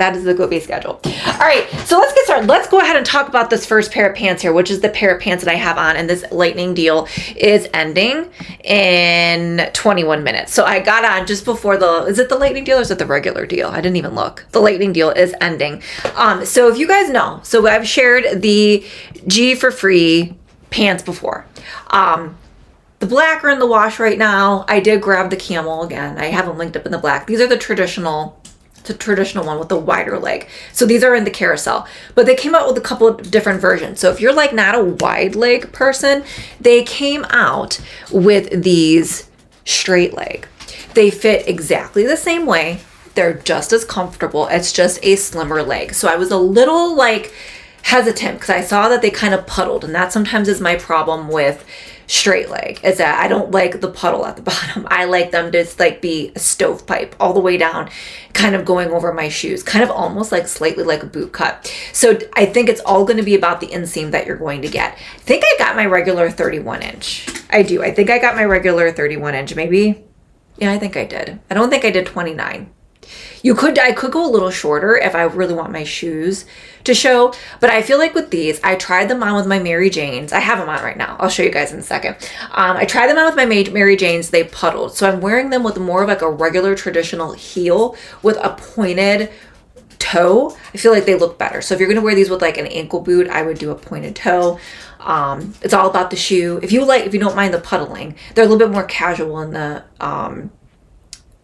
That is the Gobi schedule. All right, so let's get started. Let's go ahead and talk about this first pair of pants here, which is the pair of pants that I have on, and this lightning deal is ending in 21 minutes. So I got on just before is it the lightning deal or is it the regular deal? I didn't even look. The lightning deal is ending. So if you guys know, so I've shared the G for free pants before. The black are in the wash right now. I did grab the camel again. I have them linked up in the black. These are the traditional one with the wider leg. So these are in the carousel, but they came out with a couple of different versions. So if you're like not a wide leg person, they came out with these straight leg. They fit exactly the same way. They're just as comfortable. It's just a slimmer leg. So I was a little like hesitant because I saw that they kind of puddled, and that sometimes is my problem with straight leg, is that I don't like the puddle at the bottom. I like them to like be a stovepipe all the way down, kind of going over my shoes, kind of almost like slightly like a boot cut. So I think it's all going to be about the inseam that you're going to get. I think I got my regular 31 inch. I do. I think I got my regular 31 inch, maybe. Yeah, I think I did. I don't think I did 29. I could go a little shorter if I really want my shoes to show, but I feel like with these, I tried them on with my Mary Janes. I have them on right now. I'll show you guys in a second. I tried them on with my Mary Janes. They puddled. So I'm wearing them with more of like a regular traditional heel with a pointed toe. I feel like they look better. So if you're going to wear these with like an ankle boot, I would do a pointed toe. It's all about the shoe. If you don't mind the puddling, they're a little bit more casual in the,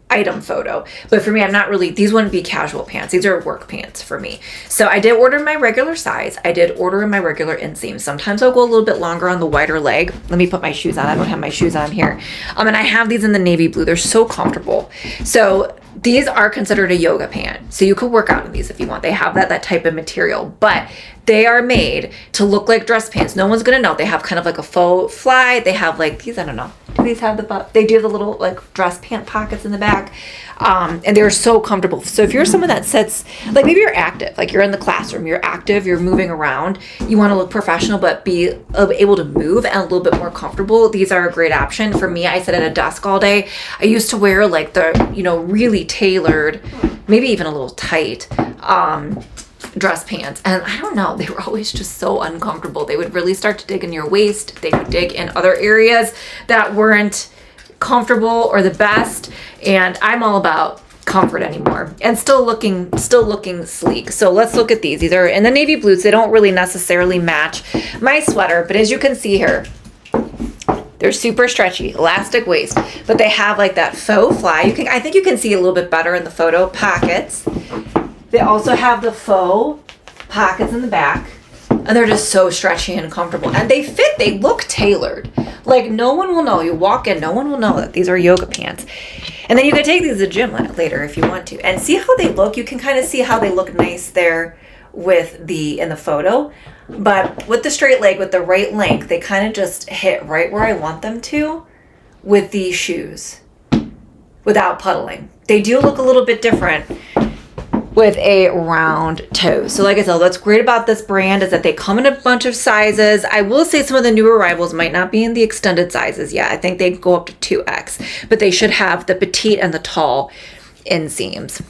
item photo, but for me, these wouldn't be casual pants. These are work pants for me. So I did order my regular size. I did order in my regular inseam. Sometimes I'll go a little bit longer on the wider leg. Let me put my shoes on. I don't have my shoes on here. And I have these in the navy blue. They're so comfortable. So these are considered a yoga pant. So you could work out in these if you want. They have that type of material, but they are made to look like dress pants. No one's going to know. They have kind of like a faux fly. They have like these, I don't know. Do these have they do have the little like dress pant pockets in the back. And they're so comfortable. So if you're someone that sits, like maybe you're active, like you're in the classroom, you're active, you're moving around, you want to look professional, but be able to move and a little bit more comfortable, these are a great option. For me, I sit at a desk all day. I used to wear like the, really tailored, maybe even a little tight, dress pants, and I don't know, they were always just so uncomfortable. They would really start to dig in your waist. They would dig in other areas that weren't comfortable or the best, and I'm all about comfort anymore and still looking sleek. So let's look at these. These are in the navy blues. They don't really necessarily match my sweater, but as you can see here, they're super stretchy, elastic waist, but they have like that faux fly. I think you can see a little bit better in the photo, pockets. They also have the faux pockets in the back, and they're just so stretchy and comfortable, and they look tailored. Like no one will know. You walk in, no one will know that these are yoga pants. And then you can take these to the gym later if you want to, and see how they look. You can kind of see how they look nice there in the photo, but with the straight leg, with the right length, they kind of just hit right where I want them to with these shoes without puddling. They do look a little bit different with a round toe. So like I said, what's great about this brand is that they come in a bunch of sizes. I will say some of the new arrivals might not be in the extended sizes yet. I think they go up to 2X, but they should have the petite and the tall inseams.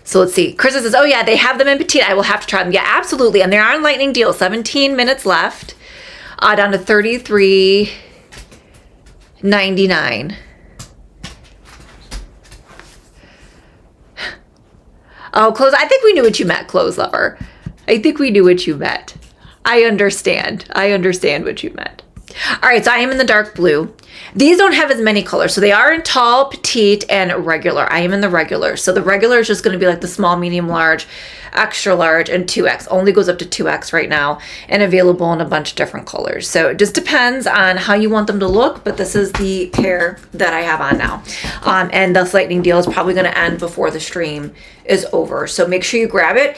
So let's see. Krista says, oh yeah, they have them in petite. I will have to try them. Yeah, absolutely. And they're on lightning deal. 17 minutes left, down to $33.99. Oh, clothes. I think we knew what you meant, clothes lover. I think we knew what you meant. I understand. What you meant. All right, so I am in the dark blue. These don't have as many colors. So they are in tall, petite, and regular. I am in the regular. So the regular is just going to be like the small, medium, large, extra large, and 2X. Only goes up to 2X right now and available in a bunch of different colors. So it just depends on how you want them to look, but this is the pair that I have on now. And this lightning deal is probably going to end before the stream is over. So make sure you grab it.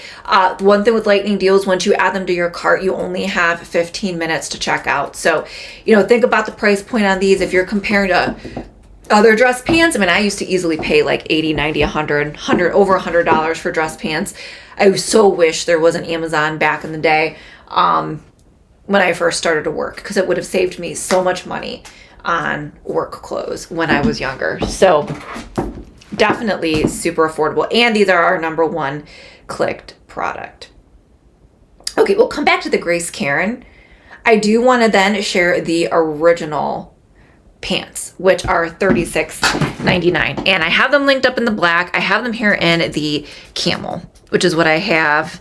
One thing with lightning deals, once you add them to your cart, you only have 15 minutes to check out. So, think about the price point on these. If you're comparing to other dress pants, I used to easily pay like 80, 90, 100, over $100 for dress pants. I so wish there was an Amazon back in the day when I first started to work, because it would have saved me so much money on work clothes when I was younger. So definitely super affordable. And these are our #1 clicked product. Okay, we'll come back to the Grace Karen. I do want to then share the original pants, which are $36.99. And I have them linked up in the black. I have them here in the camel, which is what I have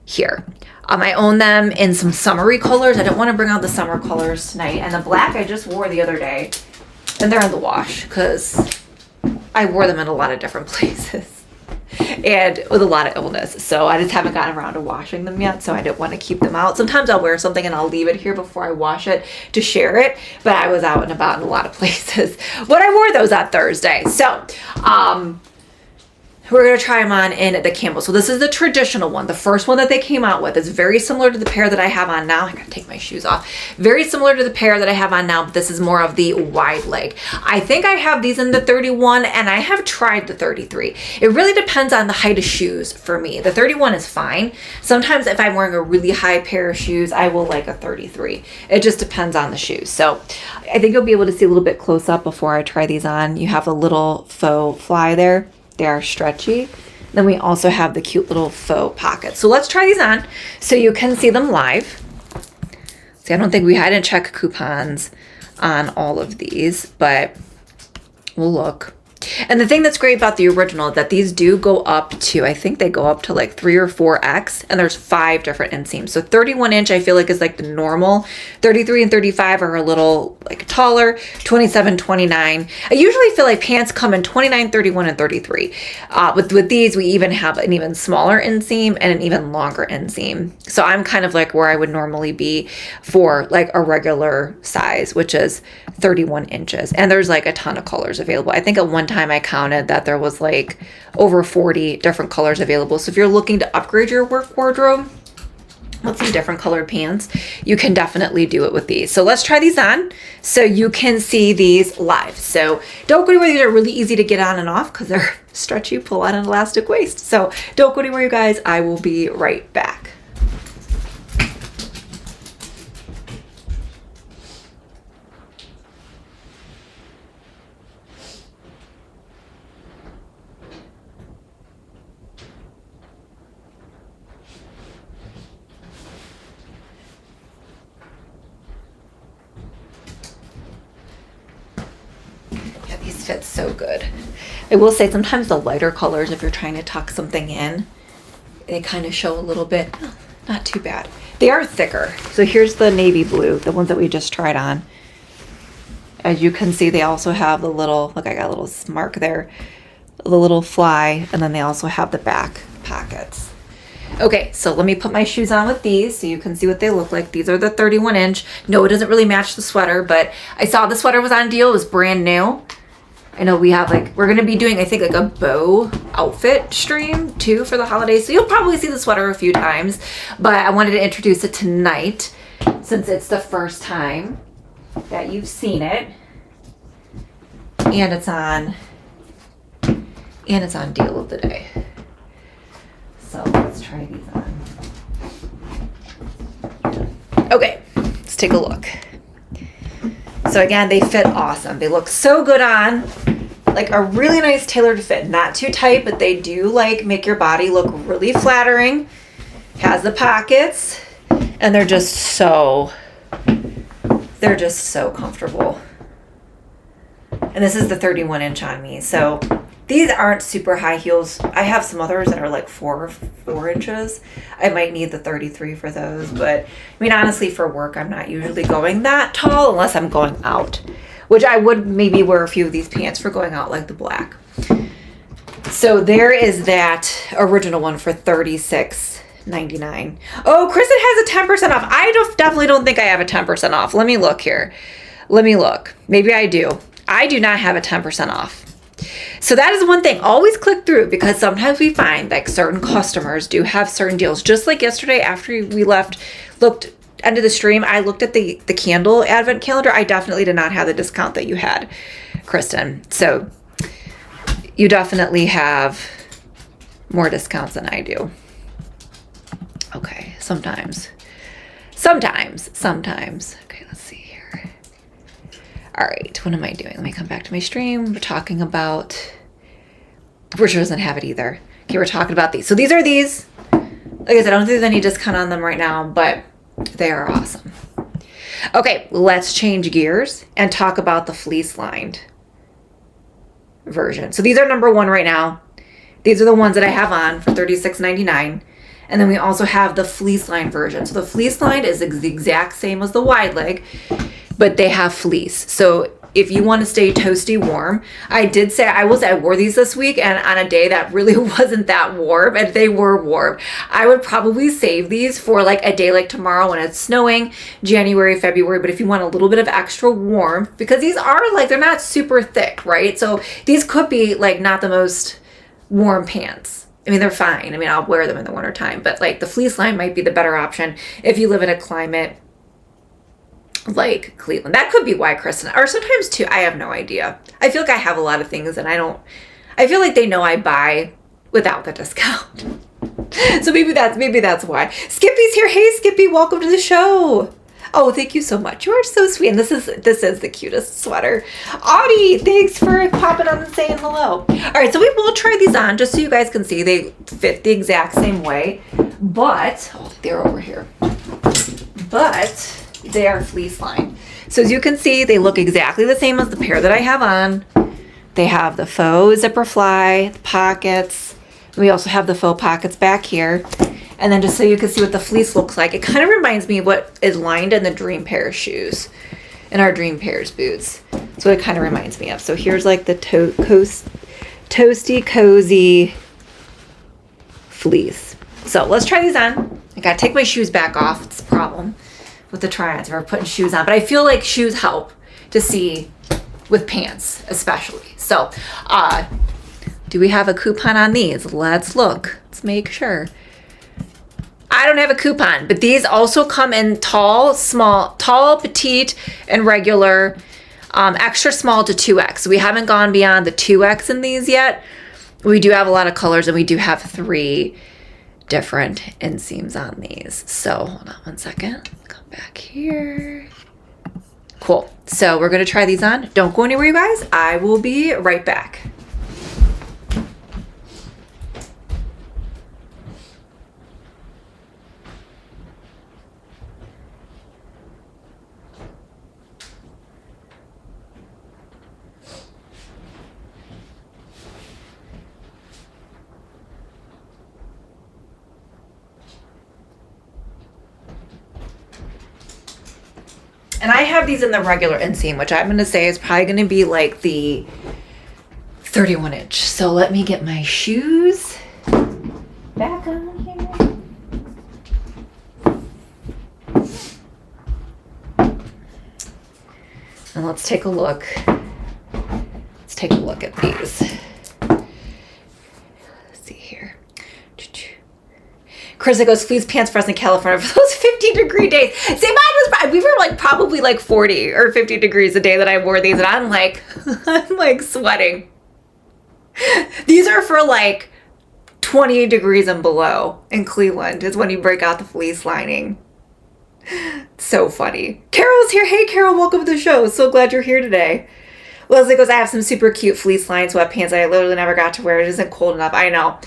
here. I own them in some summery colors. I don't want to bring out the summer colors tonight. And the black I just wore the other day. And they're in the wash because I wore them in a lot of different places. And with a lot of illness. So I just haven't gotten around to washing them yet. So I don't want to keep them out. Sometimes I'll wear something and I'll leave it here before I wash it to share it. But I was out and about in a lot of places when I wore those on Thursday. So, we're going to try them on in the camel. So this is the traditional one. The first one that they came out with is very similar to the pair that I have on now. I got to take my shoes off. Very similar to the pair that I have on now, but this is more of the wide leg. I think I have these in the 31 and I have tried the 33. It really depends on the height of shoes for me. The 31 is fine. Sometimes if I'm wearing a really high pair of shoes, I will like a 33. It just depends on the shoes. So I think you'll be able to see a little bit close up before I try these on. You have a little faux fly there. They are stretchy. Then we also have the cute little faux pockets. So let's try these on so you can see them live. See, I didn't check coupons on all of these, but we'll look. And the thing that's great about the original is that these do go up to, I think they go up to like 3 or 4X, and there's 5 different inseams. So 31 inch I feel like is like the normal. 33 and 35 are a little like taller. 27, 29. I usually feel like pants come in 29, 31, and 33. With these, we even have an even smaller inseam and an even longer inseam. So I'm kind of like where I would normally be for like a regular size, which is 31 inches. And there's like a ton of colors available. I think at one time I counted that there was like over 40 different colors available. So if you're looking to upgrade your work wardrobe with some different colored pants, you can definitely do it with these. So let's try these on so you can see these live. So don't go anywhere. These are really easy to get on and off because they're stretchy, pull on an elastic waist. So don't go anywhere, you guys. I will be right back. Fits so good. I will say sometimes the lighter colors, if you're trying to tuck something in, they kind of show a little bit. Not too bad. They are thicker. So here's the navy blue, the ones that we just tried on. As you can see, they also have the little, look, I got a little mark there, the little fly, and then they also have the back pockets. Okay, so let me put my shoes on with these so you can see what they look like. These are the 31 inch. No, it doesn't really match the sweater, but I saw the sweater was on deal. It was brand new. I know we have we're going to be doing, I think, like a bow outfit stream too for the holidays. So you'll probably see the sweater a few times, but I wanted to introduce it tonight since it's the first time that you've seen it. And it's on deal of the day. So let's try these on. Okay, let's take a look. So again, they fit awesome. They look so good on, like a really nice tailored fit. Not too tight, but they do like make your body look really flattering. Has the pockets, and they're just so comfortable. And this is the 31 inch on me. So these aren't super high heels. I have some others that are like 4 inches. I might need the 33 for those, but I mean, honestly, for work, I'm not usually going that tall unless I'm going out, which I would maybe wear a few of these pants for going out, like the black. So there is that original one for $36.99. Oh, Kristen has a 10% off. I definitely don't think I have a 10% off. Let me look here. Let me look. Maybe I do. I do not have a 10% off. So that is one thing. Always click through, because sometimes we find like certain customers do have certain deals. Just like yesterday after we looked end of the stream, I looked at the candle advent calendar. I definitely did not have the discount that you had, Kristen. So you definitely have more discounts than I do. Okay, sometimes. Okay, let's see here. All right, what am I doing? Let me come back to my stream. We're talking about Which doesn't have it either. Okay, we're talking about these. So these are these. Like I said, I don't think there's any discount on them right now, but they are awesome. Okay, let's change gears and talk about the fleece lined version. So these are number one right now. These are the ones that I have on for $36.99. And then we also have the fleece lined version. So the fleece lined is the exact same as the wide leg, but they have fleece. So if you want to stay toasty warm, I did say I wore these this week, and on a day that really wasn't that warm, and they were warm. I would probably save these for like a day like tomorrow when it's snowing, January, February. But if you want a little bit of extra warmth, because these are like, they're not super thick, right? So these could be like not the most warm pants. I mean, they're fine. I mean, I'll wear them in the wintertime, but like the fleece line might be the better option if you live in a climate like Cleveland. That could be why Kristen, or sometimes too, I have no idea. I feel like I have a lot of things and I feel like they know I buy without the discount. So maybe that's why. Skippy's here. Hey Skippy, welcome to the show. Oh, thank you so much. You are so sweet. And this is the cutest sweater. Audie, thanks for popping on and saying hello. All right, so we will try these on just so you guys can see they fit the exact same way. But, oh, they're over here. But they are fleece lined. So as you can see, they look exactly the same as the pair that I have on. They have the faux zipper fly, the pockets. We also have the faux pockets back here. And then just so you can see what the fleece looks like, it kind of reminds me of what is lined in the Dream Pair shoes, in our Dream Pairs boots. That's what it kind of reminds me of. So here's like the toasty, cozy fleece. So let's try these on. I gotta take my shoes back off. It's a problem with the try-ons or putting shoes on. But I feel like shoes help to see with pants, especially. So do we have a coupon on these? Let's look. Let's make sure. I don't have a coupon, but these also come in tall, small, tall, petite, and regular, extra small to 2X. We haven't gone beyond the 2X in these yet. We do have a lot of colors, and we do have 3 different inseams on these. So hold on one second. Come back here. Cool. So we're going to try these on. Don't go anywhere, you guys. I will be right back. And I have these in the regular inseam, which I'm going to say is probably going to be like the 31 inch. So let me get my shoes back on here. And let's take a look. Let's take a look at these. Let's see here. Chris goes, fleece pants for us in California for those 50-degree days. See, mine was, we were like probably like 40 or 50 degrees a day that I wore these, and I'm like sweating. These are for like 20 degrees and below in Cleveland is when you break out the fleece lining. So funny. Carol's here. Hey, Carol, welcome to the show. So glad you're here today. Leslie goes, I have some super cute fleece lined sweatpants I literally never got to wear. It isn't cold enough. I know.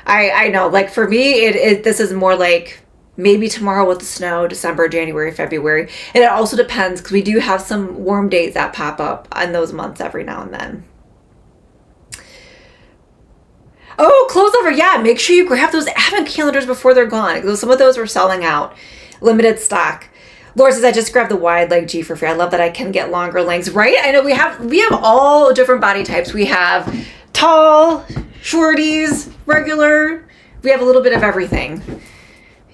I know. Like for me, this is more like maybe tomorrow with the snow, December, January, February. And it also depends because we do have some warm days that pop up in those months every now and then. Oh, clothes over. Yeah, make sure you grab those advent calendars before they're gone. Some of those were selling out. Limited stock. Laura says, I just grabbed the wide leg G for free. I love that I can get longer lengths, right? I know we have all different body types. We have tall, shorties, regular. We have a little bit of everything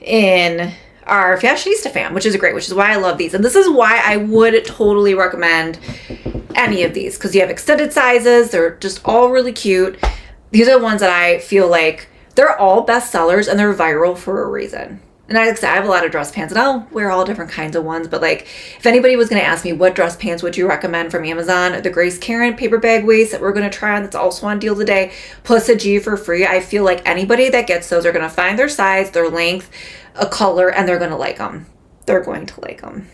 in our Fashionista fam, which is great, which is why I love these. And this is why I would totally recommend any of these because you have extended sizes. They're just all really cute. These are the ones that I feel like they're all best sellers and they're viral for a reason. And I have a lot of dress pants and I'll wear all different kinds of ones. But like if anybody was going to ask me what dress pants would you recommend from Amazon, the Grace Karen paper bag waist that we're going to try on that's also on deal today, plus a G for free. I feel like anybody that gets those are going to find their size, their length, a color, and they're going to like them. They're going to like them.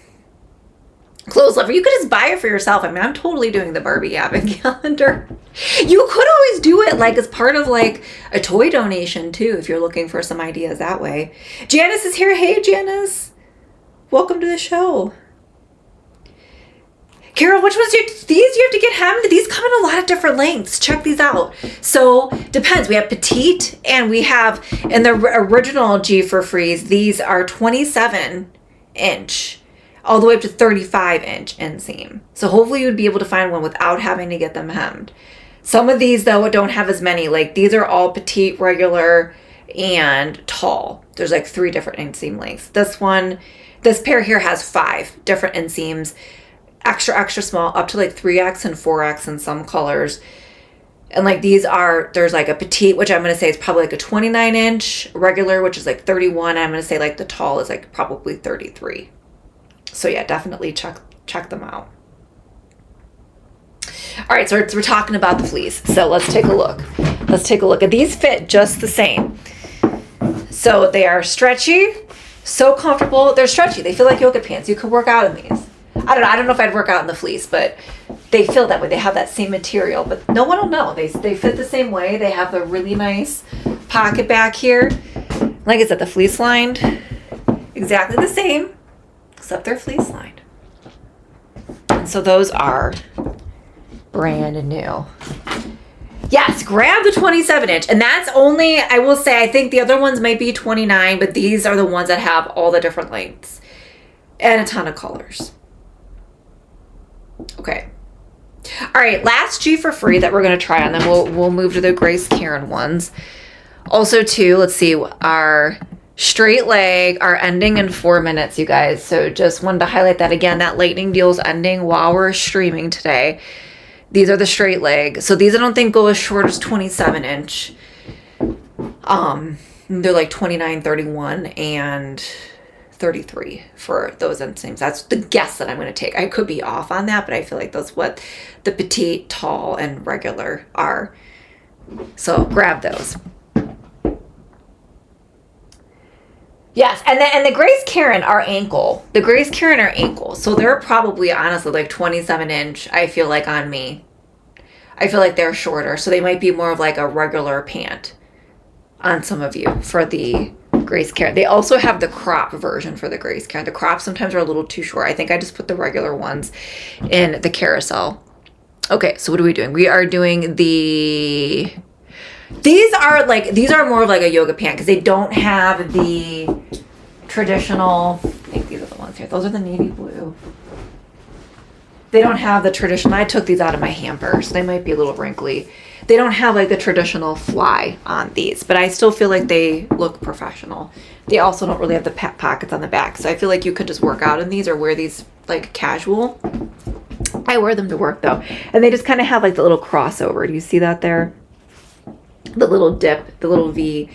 Clothes lover, you could just buy it for yourself. I mean, I'm totally doing the Barbie advent calendar. You could always do it like as part of like a toy donation too, if you're looking for some ideas that way. Janice is here. Hey, Janice. Welcome to the show. Carol, which ones these you have to get hemmed? These come in a lot of different lengths. Check these out. So depends. We have petite and we have in the original G for Freeze, these are 27 inch all the way up to 35 inch inseam. So hopefully you would be able to find one without having to get them hemmed. Some of these though don't have as many. Like these are all petite, regular, and tall. There's like 3 different inseam lengths. This pair here has 5 different inseams. Extra small, up to like 3X and 4X in some colors. And like there's like a petite, which I'm going to say is probably like a 29 inch, regular, which is like 31. I'm going to say like the tall is like probably 33. So yeah, definitely check them out. All right, so we're talking about the fleece. So let's take a look. These fit just the same. So they are stretchy, so comfortable. They're stretchy. They feel like yoga pants. You could work out in these. I don't know if I'd work out in the fleece, but they feel that way. They have that same material, but no one will know. They fit the same way. They have the really nice pocket back here. Like I said, the fleece lined, exactly the same, except they're fleece lined. And so those are brand new. Yes, grab the 27 inch. And that's only, I will say, I think the other ones might be 29, but these are the ones that have all the different lengths and a ton of colors. Okay. All right, last G for Free that we're going to try on, then we'll move to the Grace Karen ones. Also too, let's see, our straight leg are ending in 4 minutes, you guys. So just wanted to highlight that again. That lightning deal is ending while we're streaming today. These are the straight leg. So these I don't think go as short as 27 inch. They're like 29, 31, and 33 for those inseams. That's the guess that I'm going to take. I could be off on that, but I feel like that's what the petite, tall, and regular are. So grab those. Yes, and the Grace Karen are ankle. The Grace Karen are ankle. So they're probably honestly like 27 inch, I feel like, on me. I feel like they're shorter. So they might be more of like a regular pant on some of you for the Grace Karen. They also have the crop version for the Grace Karen. The crops sometimes are a little too short. I think I just put the regular ones in the carousel. Okay, so what are we doing? We are doing these are more of like a yoga pant because they don't have the traditional, I think these are the ones here. Those are the navy blue. They don't have the traditional, I took these out of my hamper, so they might be a little wrinkly. They don't have like the traditional fly on these, but I still feel like they look professional. They also don't really have the pockets on the back, so I feel like you could just work out in these or wear these like casual. I wear them to work though, and they just kind of have like the little crossover. Do you see that there? The little dip, the little V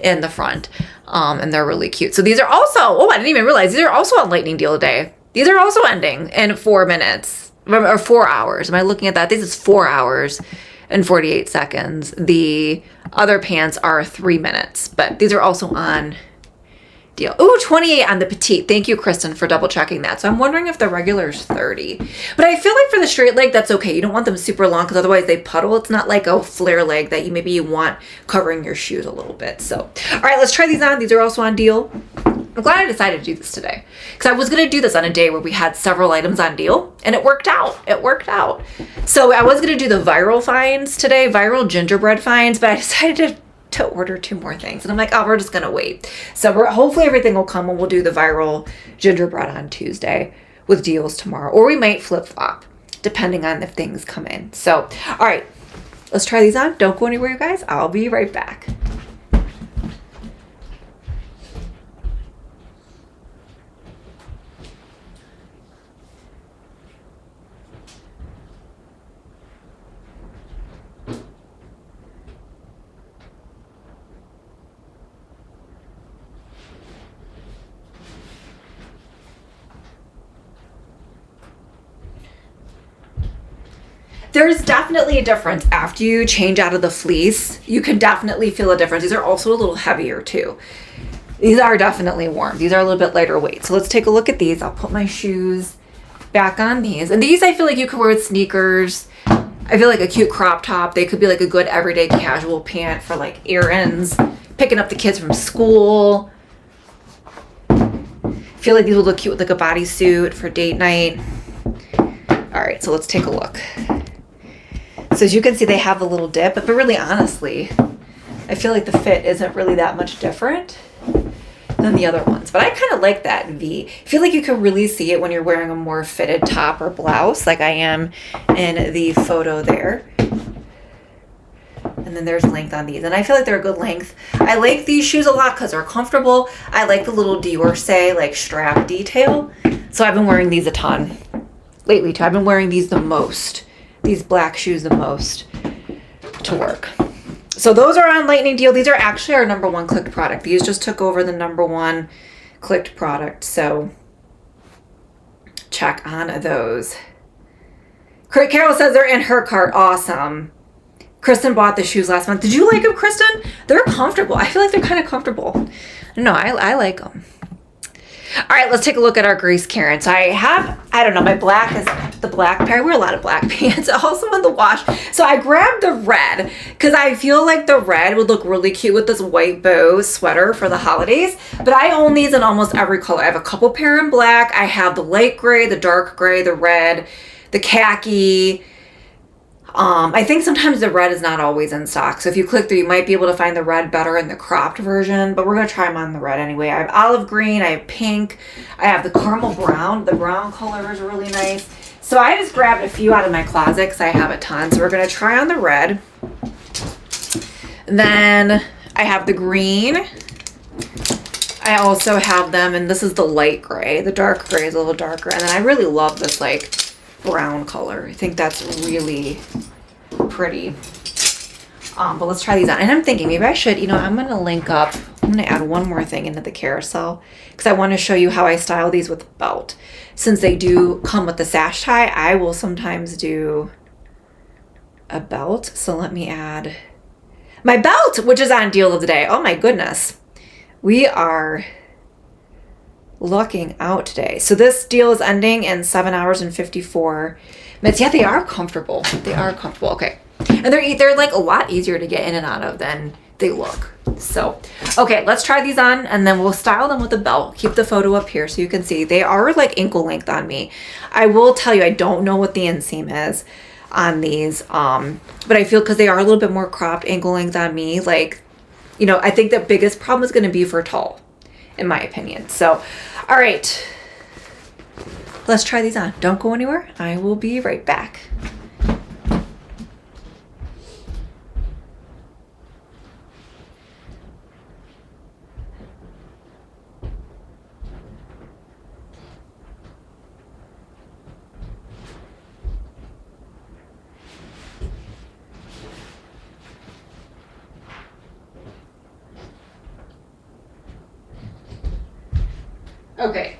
in the front, and they're really cute. So these are also, I didn't even realize, these are also on lightning deal today. These are also ending in 4 minutes, or 4 hours. Am I looking at that? This is 4 hours and 48 seconds. The other pants are 3 minutes, but these are also on deal. Ooh, 28 on the petite. Thank you, Kristen, for double checking that. So I'm wondering if the regular is 30. But I feel like for the straight leg, that's okay. You don't want them super long because otherwise they puddle. It's not like a flare leg that you want covering your shoes a little bit. So, all right, let's try these on. These are also on deal. I'm glad I decided to do this today because I was going to do this on a day where we had several items on deal and it worked out. So I was going to do the viral finds today, viral gingerbread finds, but I decided to order 2 more things. And I'm like, we're just going to wait. So hopefully everything will come and we'll do the viral gingerbread on Tuesday with deals tomorrow. Or we might flip flop depending on if things come in. So, all right, let's try these on. Don't go anywhere, you guys. I'll be right back. There's definitely a difference after you change out of the fleece. You can definitely feel a difference. These are also a little heavier too. These are definitely warm. These are a little bit lighter weight. So let's take a look at these. I'll put my shoes back on these. And these I feel like you could wear with sneakers. I feel like a cute crop top. They could be like a good everyday casual pant for like errands, picking up the kids from school. I feel like these would look cute with like a bodysuit for date night. All right, so let's take a look. So as you can see, they have a little dip, but really honestly, I feel like the fit isn't really that much different than the other ones. But I kind of like that V. I feel like you can really see it when you're wearing a more fitted top or blouse like I am in the photo there. And then there's length on these. And I feel like they're a good length. I like these shoes a lot because they're comfortable. I like the little D'Orsay like strap detail. So I've been wearing these a ton lately too. I've been wearing these the most. These black shoes the most to work. So those are on Lightning Deal. These are actually our #1 clicked product. These just took over the #1 clicked product. So check on those. Carol says they're in her cart. Awesome. Kristen bought the shoes last month. Did you like them, Kristen? They're comfortable. I feel like they're kind of comfortable. No, I like them. All right, let's take a look at our Grace Karen. So I don't know, my black is the black pair. I wear a lot of black pants, also in the wash. So I grabbed the red because I feel like the red would look really cute with this white bow sweater for the holidays. But I own these in almost every color. I have a couple pair in black. I have the light gray, the dark gray, the red, the khaki. I think sometimes the red is not always in stock. So if you click through, you might be able to find the red better in the cropped version, but we're going to try them on the red anyway. I have olive green, I have pink, I have the caramel brown. The brown color is really nice. So I just grabbed a few out of my closet because I have a ton. So we're going to try on the red. Then I have the green. I also have them, and this is the light gray. The dark gray is a little darker. And then I really love this like brown color. I think that's really pretty. But let's try these on. And I'm thinking maybe I should, I'm going to link up. I'm going to add one more thing into the carousel because I want to show you how I style these with a belt. Since they do come with the sash tie, I will sometimes do a belt. So let me add my belt, which is on deal of the day. Oh my goodness. We are lucking out today. So this deal is ending in 7 hours and 54 minutes. Yeah, they are comfortable. They are comfortable. Okay. And they're like a lot easier to get in and out of than they look. So, okay, let's try these on and then we'll style them with a belt. Keep the photo up here so you can see. They are like ankle length on me. I will tell you, I don't know what the inseam is on these. But I feel because they are a little bit more cropped ankle length on me, like, I think the biggest problem is going to be for tall, in my opinion. So, all right, let's try these on. Don't go anywhere. I will be right back. Okay.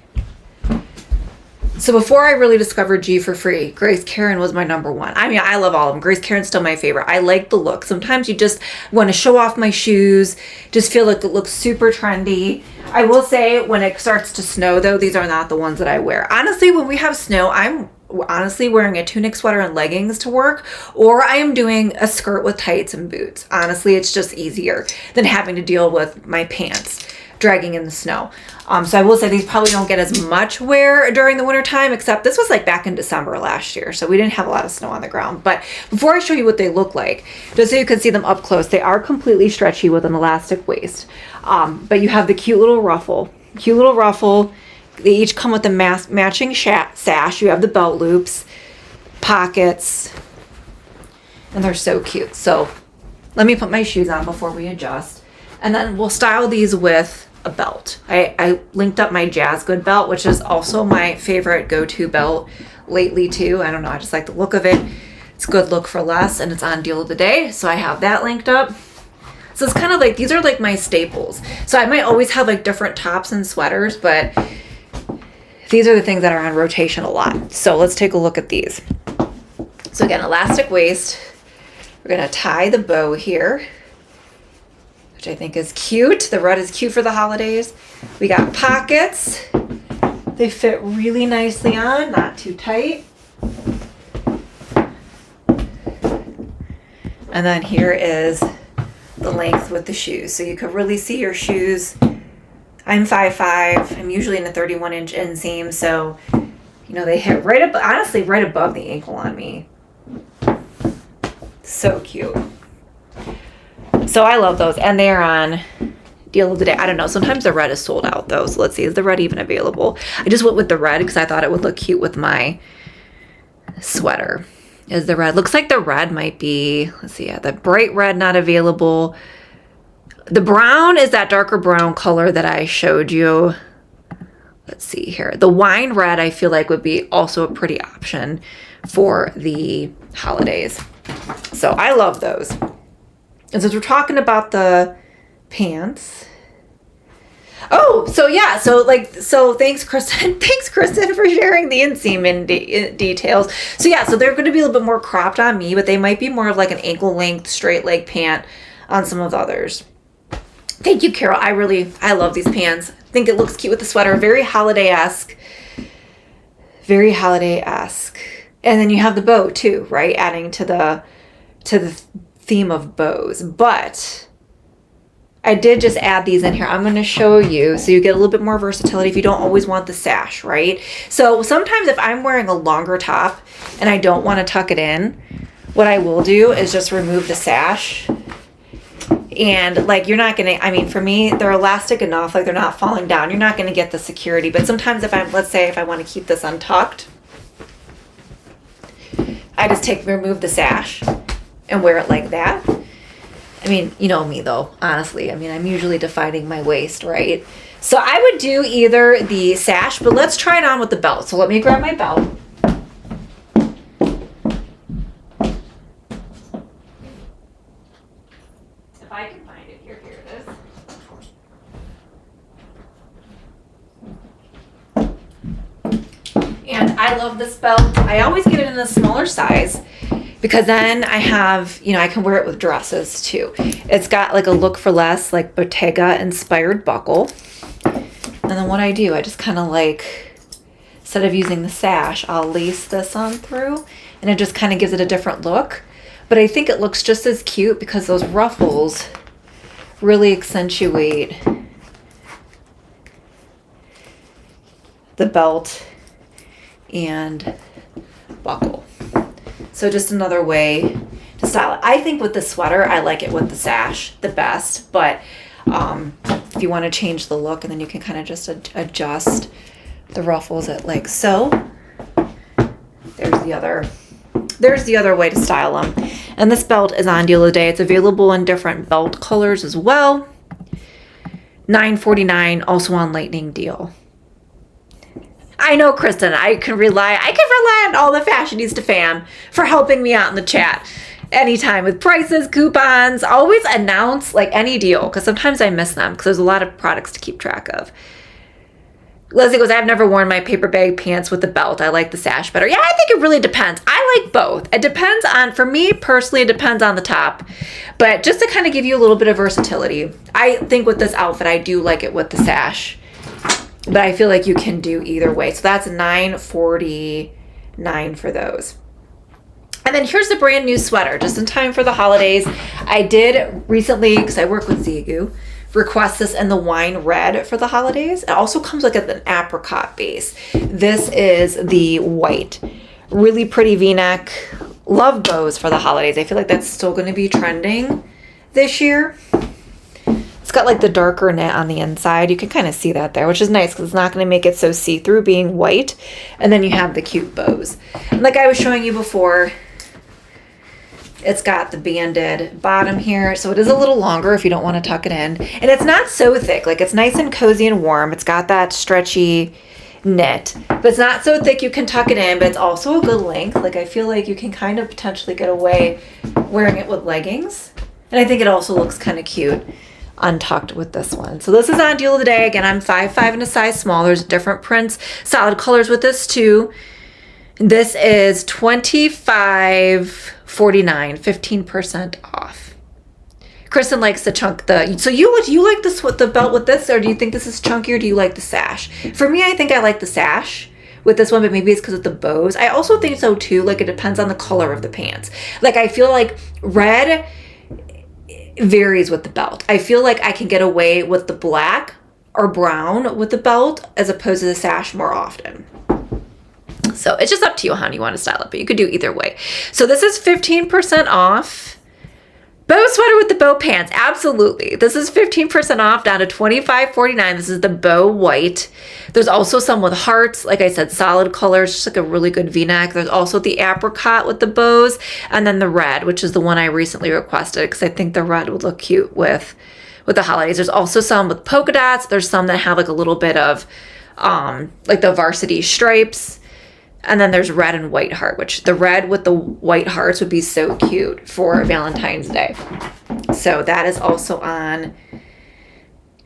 So before I really discovered G for Free, Grace Karen was my #1. I mean, I love all of them. Grace Karen's still my favorite. I like the look. Sometimes you just want to show off my shoes, just feel like it looks super trendy. I will say when it starts to snow though, these are not the ones that I wear. Honestly, when we have snow, I'm honestly wearing a tunic sweater and leggings to work, or I am doing a skirt with tights and boots. Honestly, it's just easier than having to deal with my pants dragging in the snow. So I will say these probably don't get as much wear during the winter time, except this was like back in December last year. So we didn't have a lot of snow on the ground. But before I show you what they look like, just so you can see them up close, they are completely stretchy with an elastic waist. But you have the cute little ruffle. They each come with the matching sash. You have the belt loops, pockets, and they're so cute. So let me put my shoes on before we adjust. And then we'll style these with a belt. I linked up my Jazzgood belt, which is also my favorite go-to belt lately too. I don't know, I just like the look of it. It's a good look for less and it's on deal of the day. So I have that linked up. So it's kind of like, these are like my staples. So I might always have like different tops and sweaters, but these are the things that are on rotation a lot. So let's take a look at these. So again, elastic waist. We're gonna tie the bow here, which I think is cute. The red is cute for the holidays. We got pockets. They fit really nicely on, not too tight. And then here is the length with the shoes. So you could really see your shoes. I'm 5'5". I'm usually in a 31-inch inseam. So, you know, they hit right up, honestly, right above the ankle on me. So cute. So I love those. And they're on deal of the day. I don't know. Sometimes the red is sold out though. So let's see. Is the red even available? I just went with the red because I thought it would look cute with my sweater. Is the red. Looks like the red might be, let's see, yeah, the bright red not available. The brown is that darker brown color that I showed you. Let's see here. The wine red I feel like would be also a pretty option for the holidays. So I love those. And since we're talking about the pants. Oh, so yeah, so thanks, Kristen. Thanks, Kristen, for sharing the inseam in details. So yeah, so they're going to be a little bit more cropped on me, but they might be more of like an ankle length straight leg pant on some of the others. Thank you, Carol. I love these pants. I think it looks cute with the sweater. Very holiday-esque. Very holiday-esque. And then you have the bow too, right? Adding to the theme of bows. But I did just add these in here. I'm going to show you so you get a little bit more versatility if you don't always want the sash, right? So sometimes if I'm wearing a longer top and I don't want to tuck it in, what I will do is just remove the sash. And like, you're not going to, I mean, for me, they're elastic enough, like they're not falling down. You're not going to get the security. But sometimes let's say if I want to keep this untucked, I just remove the sash and wear it like that. I mean, you know me though, honestly. I mean, I'm usually defining my waist, right? So I would do either the sash, but let's try it on with the belt. So let me grab my belt. If I can find it, here it is. And I love this belt. I always get it in a smaller size, because then I have, you know, I can wear it with dresses too. It's got like a look for less, like Bottega inspired buckle. And then what I do, I just kind of like, instead of using the sash, I'll lace this on through and it just kind of gives it a different look. But I think it looks just as cute because those ruffles really accentuate the belt and buckle. So just another way to style it. I think with the sweater, I like it with the sash the best, but if you want to change the look, and then you can kind of just adjust the ruffles at like so. There's the other way to style them. And this belt is on deal of the day. It's available in different belt colors as well. $9.49, also on lightning deal. I know, Kristen, I can rely on all the Fashionista fam for helping me out in the chat anytime with prices, coupons. Always announce like any deal, because sometimes I miss them because there's a lot of products to keep track of. Leslie goes, I've never worn my paper bag pants with the belt. I like the sash better. Yeah, I think it really depends. I like both. It depends on, for me personally, it depends on the top. But just to kind of give you a little bit of versatility, I think with this outfit, I do like it with the sash. But I feel like you can do either way. So that's $9.49 for those. And then here's the brand new sweater, just in time for the holidays. I did recently, because I work with Zigu, request this in the wine red for the holidays. It also comes like at an apricot base. This is the white. Really pretty V-neck. Love bows for the holidays. I feel like that's still going to be trending this year. It's got like the darker knit on the inside. You can kind of see that there, which is nice because it's not going to make it so see-through being white. And then you have the cute bows. And like I was showing you before, it's got the banded bottom here. So it is a little longer if you don't want to tuck it in. And it's not so thick. Like it's nice and cozy and warm. It's got that stretchy knit. But it's not so thick you can tuck it in, but it's also a good length. Like I feel like you can kind of potentially get away wearing it with leggings. And I think it also looks kind of cute untucked with this one. So this is on deal of the day. Again, I'm 5'5" and a size small. There's different prints, solid colors with this too. This is $25.49, 15% off. Kristen likes the chunk. So you like this with the belt with this, or do you think this is chunky, or do you like the sash? For me, I think I like the sash with this one, but maybe it's because of the bows. I also think so too. Like, it depends on the color of the pants. Like, I feel like red varies with the belt. I feel like I can get away with the black or brown with the belt as opposed to the sash more often. So it's just up to you how you want to style it, but you could do either way. So this is 15% off. Bow sweater with the bow pants. Absolutely. This is 15% off down to $25.49. This is the bow white. There's also some with hearts. Like I said, solid colors, just like a really good V-neck. There's also the apricot with the bows, and then the red, which is the one I recently requested because I think the red would look cute with the holidays. There's also some with polka dots. There's some that have like a little bit of like the varsity stripes. And then there's red and white heart, which the red with the white hearts would be so cute for Valentine's Day. So that is also on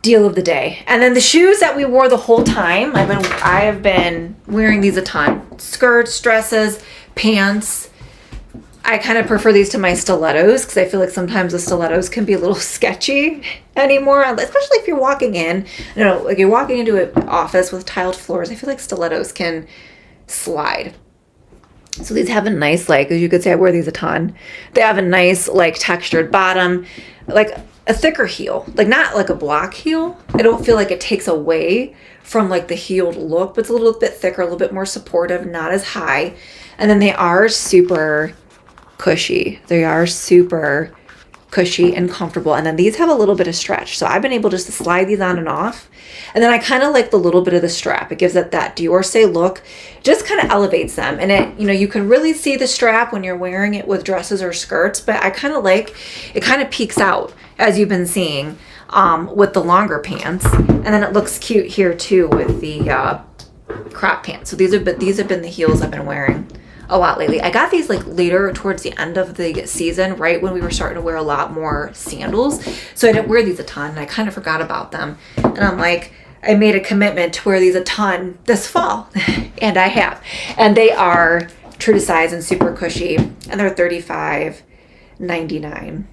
deal of the day. And then the shoes that we wore the whole time, I have been wearing these a ton. Skirts, dresses, pants. I kind of prefer these to my stilettos because I feel like sometimes the stilettos can be a little sketchy anymore, especially if you're walking in. Like you're walking into an office with tiled floors. I feel like stilettos can slide. So these have a nice, like, as you could say, I wear these a ton. They have a nice, like, textured bottom, like a thicker heel, like not like a block heel. I don't feel like it takes away from like the heeled look, but it's a little bit thicker, a little bit more supportive, not as high. And then they are super cushy. They are super cushy and comfortable. And then these have a little bit of stretch. So I've been able just to slide these on and off. And then I kind of like the little bit of the strap. It gives it that Dior look, just kind of elevates them. And it, you can really see the strap when you're wearing it with dresses or skirts, but I kind of like, it kind of peeks out as you've been seeing with the longer pants. And then it looks cute here too with the crop pants. So these have been the heels I've been wearing a lot lately. I got these like later towards the end of the season, right when we were starting to wear a lot more sandals. So I didn't wear these a ton and I kind of forgot about them. And I'm like, I made a commitment to wear these a ton this fall. And I have. And they are true to size and super cushy. And they're $35.99.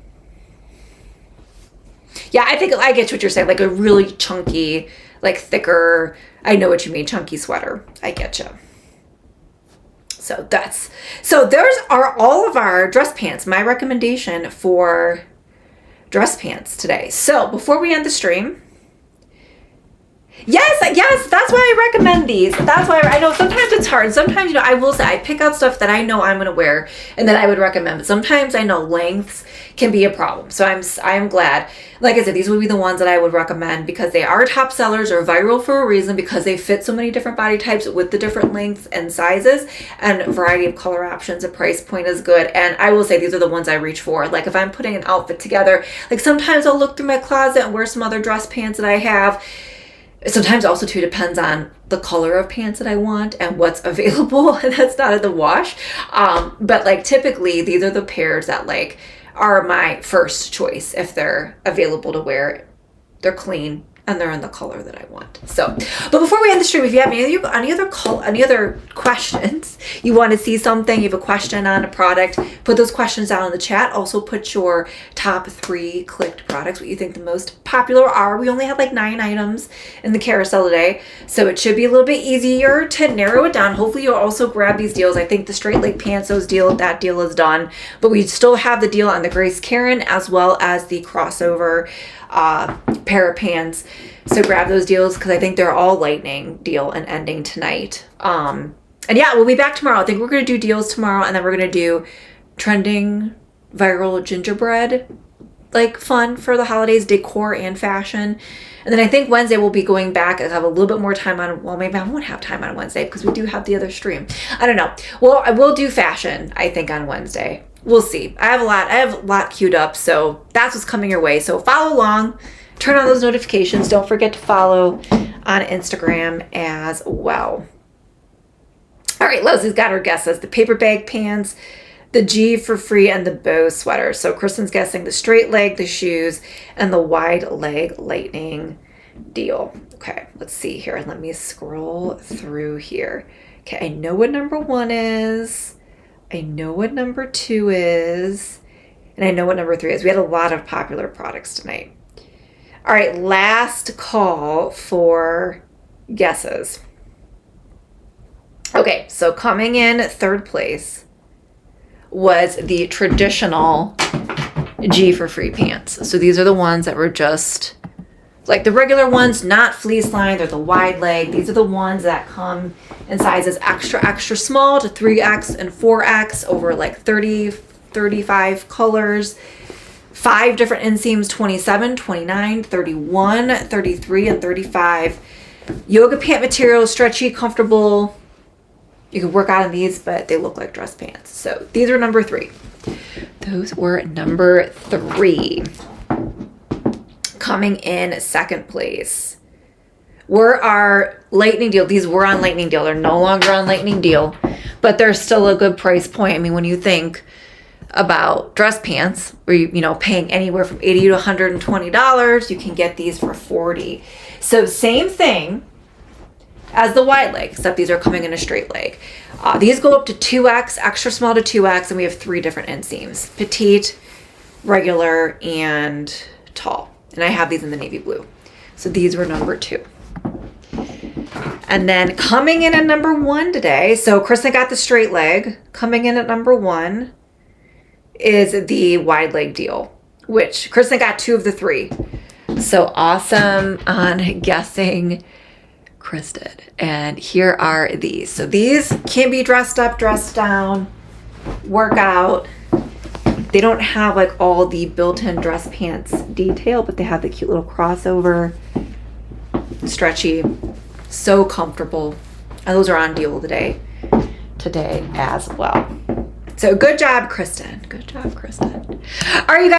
Yeah, I think I get what you're saying. Like a really chunky, like thicker, I know what you mean, chunky sweater. I get you. So there's all of our dress pants, my recommendation for dress pants today. So before we end the stream, yes, that's why I recommend these. That's why I know sometimes it's hard. Sometimes, I will say I pick out stuff that I know I'm going to wear and that I would recommend. But sometimes I know lengths can be a problem. So I'm glad. Like I said, these would be the ones that I would recommend because they are top sellers or viral for a reason because they fit so many different body types with the different lengths and sizes and a variety of color options. The price point is good. And I will say these are the ones I reach for. Like if I'm putting an outfit together, like sometimes I'll look through my closet and wear some other dress pants that I have. Sometimes also too depends on the color of pants that I want and what's available. And that's not in the wash. But like typically these are the pairs that like are my first choice if they're available to wear. They're clean and they're in the color that I want. So, but before we end the stream, if you have any other questions, you want to see something, you have a question on a product, put those questions down in the chat. Also put your top 3 clicked products, what you think the most popular are. We only had like 9 items in the carousel today, so it should be a little bit easier to narrow it down. Hopefully you'll also grab these deals. I think the straight leg pantsos deal, that deal is done, but we still have the deal on the Grace Karen as well as the crossover pair of pants. So grab those deals because I think they're all lightning deal and ending tonight. And yeah, we'll be back tomorrow. I think we're going to do deals tomorrow and then we're going to do trending viral gingerbread, like fun for the holidays, decor and fashion. And then I think Wednesday we'll be going back and have a little bit more time on, well, maybe I won't have time on Wednesday because we do have the other stream. I don't know. Well, I will do fashion, I think, on Wednesday. We'll see. I have a lot queued up, so that's what's coming your way. So follow along, turn on those notifications. Don't forget to follow on Instagram as well. All right, Leslie's got her guesses. The paper bag pants, the G for free, and the bow sweater. So Kristen's guessing the straight leg, the shoes, and the wide leg lightning deal. Okay, let's see here. Let me scroll through here. Okay, I know what number 1 is. I know what number 2 is. And And I know what number 3 is. We had a lot of popular products tonight. All right, last call for guesses. Okay, so coming in 3rd place was the traditional G for Free pants. So these are the ones that were just like the regular ones, not fleece lined. They're the wide leg. These are the ones that come in sizes extra, extra small to 3X and 4X over like 30, 35 colors. 5 different inseams, 27, 29, 31, 33, and 35. Yoga pant material, stretchy, comfortable. You can work out in these, but they look like dress pants. So these are number 3. Those were number 3. Coming in 2nd place were our Lightning Deal. These were on Lightning Deal. They're no longer on Lightning Deal, but they're still a good price point. I mean, when you think about dress pants, where you paying anywhere from $80 to $120, you can get these for $40. So same thing as the wide leg, except these are coming in a straight leg. These go up to 2X, extra small to 2X, and we have 3 different inseams: petite, regular, and tall. And I have these in the navy blue. So these were number 2. And then coming in at number 1 today, so Kristen got the straight leg. Coming in at number 1 is the wide leg deal, which Kristen got 2 of the 3. So awesome on guessing, Kristen. And here are these. So these can be dressed up, dressed down, workout. They don't have like all the built-in dress pants detail, but they have the cute little crossover, stretchy, so comfortable. And those are on deal today as well. So good job, Kristen. Good job, Kristen. All right, you guys.